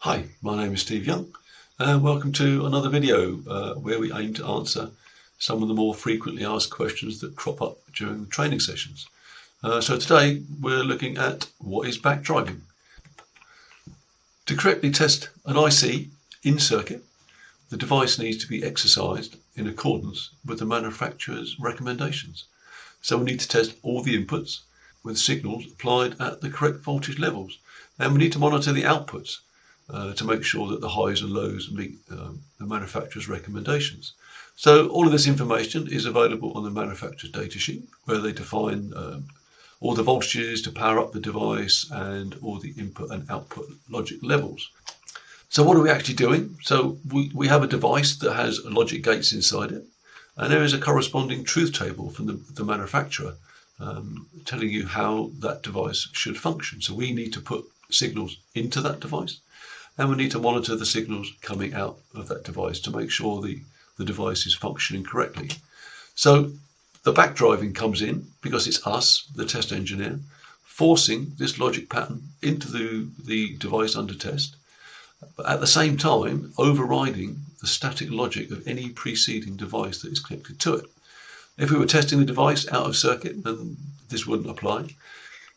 Hi, my name is Steve Young and welcome to another video where we aim to answer some of the more frequently asked questions that crop up during the training sessions. So today we're looking at what is backdriving. To correctly test an IC in circuit, the device needs to be exercised in accordance with the manufacturer's recommendations. So we need to test all the inputs with signals applied at the correct voltage levels, and we need to monitor the outputs to make sure that the highs and lows meet the manufacturer's recommendations. So all of this information is available on the manufacturer's datasheet, where they define all the voltages to power up the device and all the input and output logic levels. So what are we actually doing? So we have a device that has logic gates inside it, and there is a corresponding truth table from the manufacturer telling you how that device should function. So we need to put signals into that device, and we need to monitor the signals coming out of that device to make sure the device is functioning correctly. So the backdriving comes in because it's us, the test engineer, forcing this logic pattern into the device under test, but at the same time overriding the static logic of any preceding device that is connected to it. If we were testing the device out of circuit, then this wouldn't apply.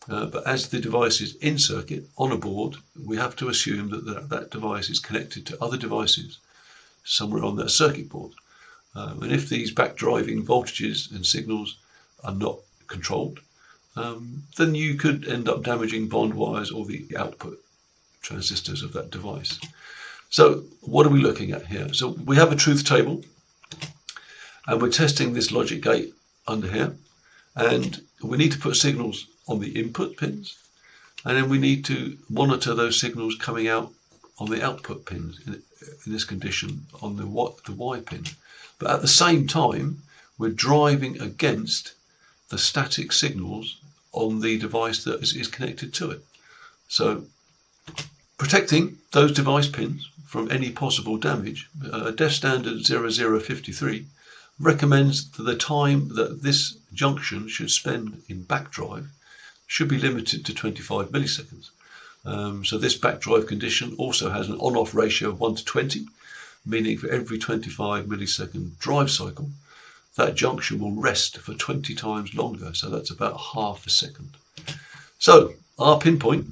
But as the device is in circuit on a board, we have to assume that device is connected to other devices somewhere on that circuit board. And if these backdriving voltages and signals are not controlled, then you could end up damaging bond wires or the output transistors of that device. So what are we looking at here? So we have a truth table, and we're testing this logic gate under here, and we need to put signals on the input pins, and then we need to monitor those signals coming out on the output pins, in this condition on the Y pin. But at the same time, we're driving against the static signals on the device that is connected to it. So protecting those device pins from any possible damage, DEF standard 0053 recommends that the time that this junction should spend in backdrive should be limited to 25 milliseconds. So this backdrive condition also has an on-off ratio of 1 to 20, meaning for every 25 millisecond drive cycle, that junction will rest for 20 times longer. So that's about half a second. So our PinPoint,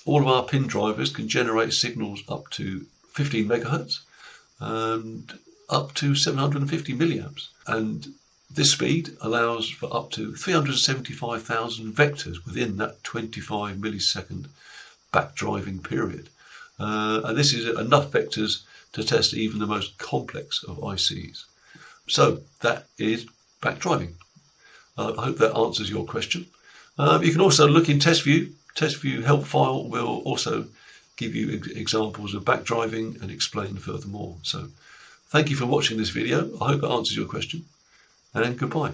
all of our pin drivers can generate signals up to 15 megahertz and up to 750 milliamps. And this speed allows for up to 375,000 vectors within that 25 millisecond backdriving period. And this is enough vectors to test even the most complex of ICs. So that is backdriving. I hope that answers your question. You can also look in TestView. TestView help file will also give you examples of backdriving and explain furthermore. So thank you for watching this video. I hope it answers your question, and goodbye.